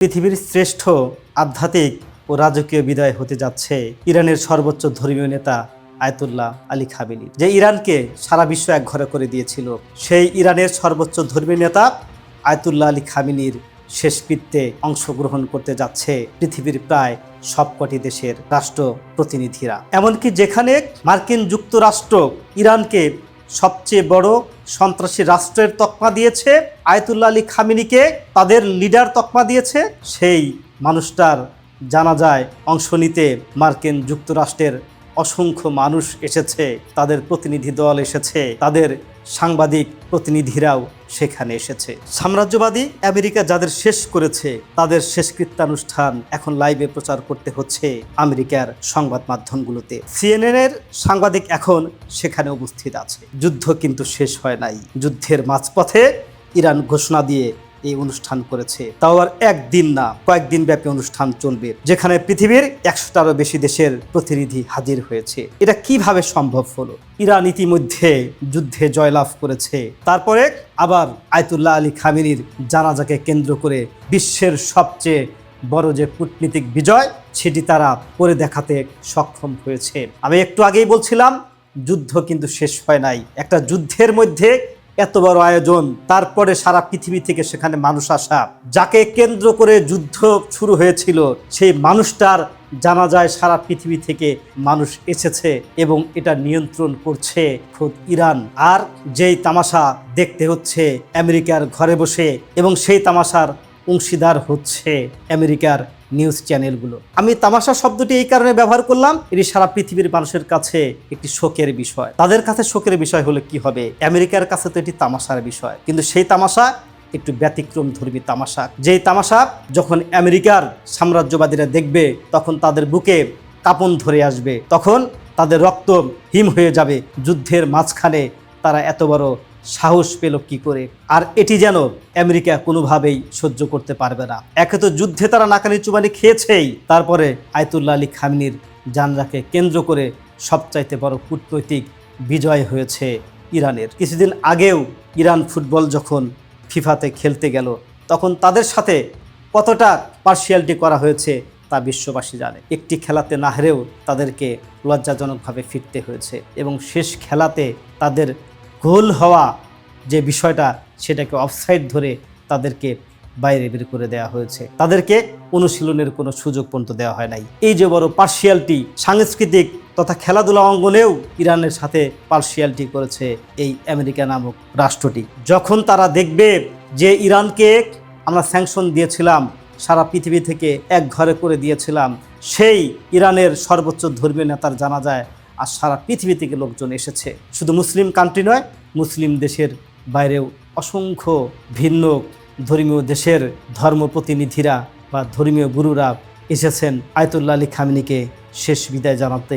পৃথিবীর শ্রেষ্ঠ আধ্যাত্মিক ও রাজকীয় বিদায় হতে যাচ্ছে ইরানের সর্বোচ্চ ধর্মীয় নেতা আয়াতুল্লাহ আলী খামেনি, যে ইরানকে সারা বিশ্ব একঘরে করে দিয়েছিল। সেই ইরানের সর্বোচ্চ ধর্মীয় নেতা আয়াতুল্লাহ আলী খামেনির শেষকৃত্যে অংশগ্রহণ করতে যাচ্ছে পৃথিবীর প্রায় সবকটি দেশের রাষ্ট্র প্রতিনিধিরা। এমনকি যেখানে মার্কিন যুক্তরাষ্ট্র ইরানকে সবচেয়ে বড় সন্ত্রাসী রাষ্ট্রের তকমা দিয়েছে, আয়াতুল্লাহ আলী খামেনিকে তাদের লিডার তকমা দিয়েছে, সেই মানুষটার জানাজায় অংশ নিতে মার্কিন যুক্তরাষ্ট্রের অসংখ্য মানুষ এসেছে, তাদের প্রতিনিধি দল এসেছে, তাদের সাংবাদিক প্রতিনিধিরাও সেখানে এসেছে। সাম্রাজ্যবাদী আমেরিকা যাদের শেষ করেছে তাদের শেষকৃত্যানুষ্ঠান এখন লাইভে প্রচার করতে হচ্ছে আমেরিকার সংবাদ মাধ্যমগুলোতে। সিএনএনের সাংবাদিক এখন সেখানে উপস্থিত আছে। যুদ্ধ কিন্তু শেষ হয় নাই। যুদ্ধের মাঝপথে ইরান ঘোষণা দিয়ে এই অনুষ্ঠান করেছে, তাও আর একদিন না, কয়েকদিন ব্যাপী অনুষ্ঠান চলবে, যেখানে পৃথিবীর 100টারও বেশি দেশের প্রতিনিধি হাজির হয়েছে। এটা কিভাবে সম্ভব হলো? ইরান ইতিমধ্যে যুদ্ধে জয়লাভ করেছে, তারপরে আবার আয়াতুল্লাহ আলী খামেনির জানাজাকে কেন্দ্র করে বিশ্বের সবচেয়ে বড় যে কূটনীতিক বিজয় সেটি তারা করে দেখাতে সক্ষম হয়েছে। আমি একটু আগেই বলছিলাম যুদ্ধ কিন্তু শেষ হয় নাই। একটা যুদ্ধের মধ্যে এত বড় আয়োজন, তারপরে সারা পৃথিবী থেকে সেখানে মানুষ আসা, যাকে কেন্দ্র করে যুদ্ধ শুরু হয়েছিল সেই মানুষটার জানাজায় সারা পৃথিবী থেকে মানুষ এসেছে এবং এটা নিয়ন্ত্রণ করছে খোদ ইরান। আর যেই তামাশা দেখতে হচ্ছে আমেরিকার ঘরে বসে, এবং সেই তামাশার অংশীদার হচ্ছে আমেরিকার নিউজ চ্যানেলগুলো। আমি তামাশা শব্দটি এই কারণে ব্যবহার করলাম, এটি সারা পৃথিবীর মানুষের কাছে একটি শোকের বিষয়। তাদের কাছে শোকের বিষয় হলে কি হবে, আমেরিকার কাছে তো এটি তামাশার বিষয়, কিন্তু সেই তামাশা একটু ব্যতিক্রম ধর্মী তামাশা। যেই তামাশা যখন আমেরিকার সাম্রাজ্যবাদীরা দেখবে তখন তাদের বুকে কাঁপন ধরে আসবে, তখন তাদের রক্ত হিম হয়ে যাবে। যুদ্ধের মাঝখানে তারা এত বড় সাহস পেল কি করে? আর এটি যেন আমেরিকা কোনোভাবেই সহ্য করতে পারবে না। একে তো যুদ্ধে তারা নাকানি চুবানি খেয়েছেই, তারপরে আয়াতুল্লাহ আলী খামেনির জানাজাকে কেন্দ্র করে সবচাইতে বড় কূটনৈতিক বিজয় হয়েছে ইরানের। কিছুদিন আগেও ইরান ফুটবল যখন ফিফাতে খেলতে গেল তখন তাদের সাথে কতটা পার্সিয়ালিটি করা হয়েছে তা বিশ্ববাসী জানে। একটি খেলাতে না হেরেও তাদেরকে লজ্জাজনকভাবে ফিরতে হয়েছে, এবং শেষ খেলাতে তাদের গোল হওয়া যে বিষয়টা সেটাকে অফসাইড ধরে তাদেরকে বাইরে বের করে দেওয়া হয়েছে। তাদেরকে অনুশীলনের কোনো সুযোগ পর্যন্ত দেওয়া হয় নাই। এই যে বড় পার্সিয়ালিটি, সাংস্কৃতিক তথা খেলাধুলা অঙ্গনেও ইরানের সাথে পার্সিয়ালিটি করেছে এই আমেরিকা নামক রাষ্ট্রটি। যখন তারা দেখবে যে ইরানকে আমরা স্যাংশন দিয়েছিলাম, সারা পৃথিবী থেকে একঘরে করে দিয়েছিলাম, সেই ইরানের সর্বোচ্চ ধর্মীয় নেতার জানাজায় আর সারা পৃথিবী থেকে লোকজন এসেছে। শুধু মুসলিম কান্ট্রি নয়, মুসলিম দেশের বাইরেও অসংখ্য ভিন্ন ধর্মীয় দেশের ধর্ম প্রতিনিধিরা বা ধর্মীয় গুরুরা এসেছেন আয়াতুল্লাহ আলী খামেনিকে শেষ বিদায় জানাতে,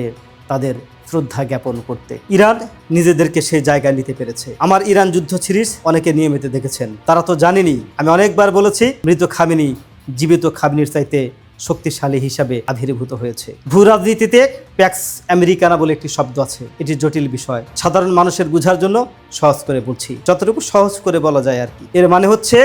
তাদের শ্রদ্ধা জ্ঞাপন করতে। ইরান নিজেদেরকে সেই জায়গায় নিতে পেরেছে। আমার ইরান যুদ্ধ সিরিজ অনেকে নিয়মিত দেখেছেন, তারা তো জানেনই আমি অনেকবার বলেছি মৃত খামেনি জীবিত খামেনির চাইতে শক্তিশালী হিসাবে আবির্ভূত হয়েছে। ভূ রাজনীতিতে প্যাক্স আমেরিকানা বলে একটি শব্দ আছে, এটি জটিল বিষয়, সাধারণ মানুষের বোঝার জন্য সহজ করে বলছি, যতটুকু সহজ করে বলা যায় আর কি। এর মানে হচ্ছে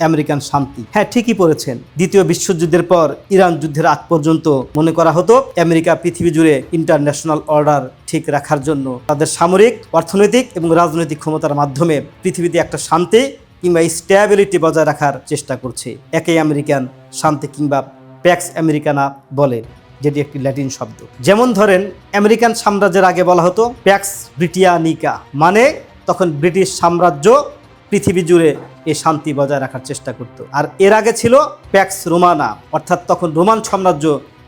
আমেরিকান শান্তি। হ্যাঁ, ঠিকই পড়েছেন। দ্বিতীয় বিশ্বযুদ্ধের পর ইরান যুদ্ধের আগ পর্যন্ত মনে করা হতো আমেরিকা পৃথিবী জুড়ে ইন্টারন্যাশনাল অর্ডার ঠিক রাখার জন্য তাদের সামরিক, অর্থনৈতিক এবং রাজনৈতিক ক্ষমতার মাধ্যমে পৃথিবীতে একটা শান্তি কিংবা স্ট্যাবিলিটি বজায় রাখার চেষ্টা করছে। একই আমেরিকান শান্তি কিংবা প্যাক্স আমেরিকানা বলে, যেটি একটি ল্যাটিন শব্দ। যেমন ধরেন আমেরিকান সাম্রাজ্যের আগে বলা হতো প্যাক্স ব্রিটিয়ানিকা, মানে তখন ব্রিটিশ সাম্রাজ্য পৃথিবী জুড়ে এই শান্তি বজায় রাখার চেষ্টা করত। আর এর আগে ছিল প্যাক্স রোমানা, অর্থাৎ তখন রোমান সাম্রাজ্য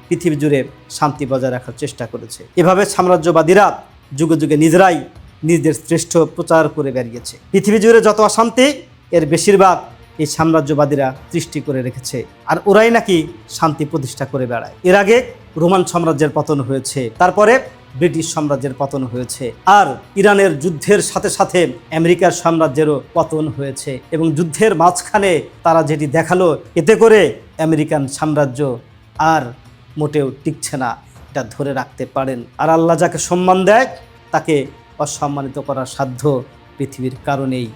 পৃথিবী জুড়ে শান্তি বজায় রাখার চেষ্টা করেছে। এভাবে সাম্রাজ্যবাদীরা যুগে যুগে নিজেরাই নিজেদের শ্রেষ্ঠ প্রচার করে বেরিয়েছে। পৃথিবী জুড়ে যত অশান্তি এর বেশিরভাগ এই সাম্রাজ্যবাদীরা সৃষ্টি করে রেখেছে, আর ওরাই নাকি শান্তি প্রতিষ্ঠা করে বেড়ায়। এর আগে রোমান সাম্রাজ্যের পতন হয়েছে, তারপরে ব্রিটিশ সাম্রাজ্যের পতন হয়েছে, আর ইরানের যুদ্ধের সাথে সাথে আমেরিকার সাম্রাজ্যেরও পতন হয়েছে। এবং যুদ্ধের মাঝখানে তারা যেটি দেখালো, এতে করে আমেরিকান সাম্রাজ্য আর মোটেও টিকছে না, এটা ধরে রাখতে পারেন। আর আল্লাহ যাকে সম্মান দেয় তাকে অসম্মানিত করার সাধ্য পৃথিবীর কারণেই,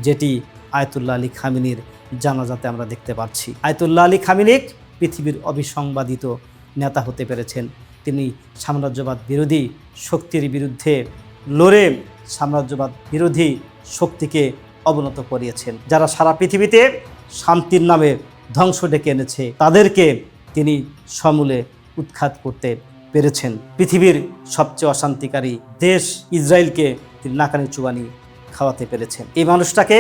যেটি আয়াতুল্লাহ আলী খামেনির জানাজাতে আমরা দেখতে পাচ্ছি। আয়াতুল্লাহ আলী খামেনি পৃথিবীর অবিসংবাদিত নেতা হতে পেরেছেন। তিনি সাম্রাজ্যবাদ বিরোধী শক্তির বিরুদ্ধে লড়ে সাম্রাজ্যবাদ বিরোধী শক্তিকে অবনত করিয়েছেন। যারা সারা পৃথিবীতে শান্তির নামে ধ্বংস ডেকে এনেছে তাদেরকে তিনি সমূলে উৎখাত করতে পেরেছেন। পৃথিবীর সবচেয়ে অশান্তিকারী দেশ ইসরায়েলকে তিনি নাকানি চুবানি খাওয়াতে পেরেছেন। এই মানুষটাকে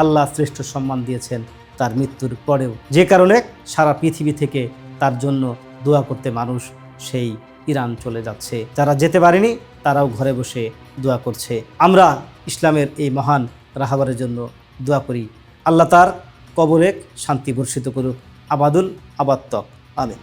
আল্লাহ শ্রেষ্ঠ সম্মান দিয়েছেন তার মৃত্যুর পরেও, যে কারণে সারা পৃথিবী থেকে তার জন্য দোয়া করতে মানুষ সেই ইরান চলে যাচ্ছে। যারা যেতে পারেনি তারাও ঘরে বসে দোয়া করছে। আমরা ইসলামের এই মহান রাহবারের জন্য দোয়া করি, আল্লাহ তার কবরে শান্তি বর্ষিত করুক। আবাদুল আবাত্তক, আমিন।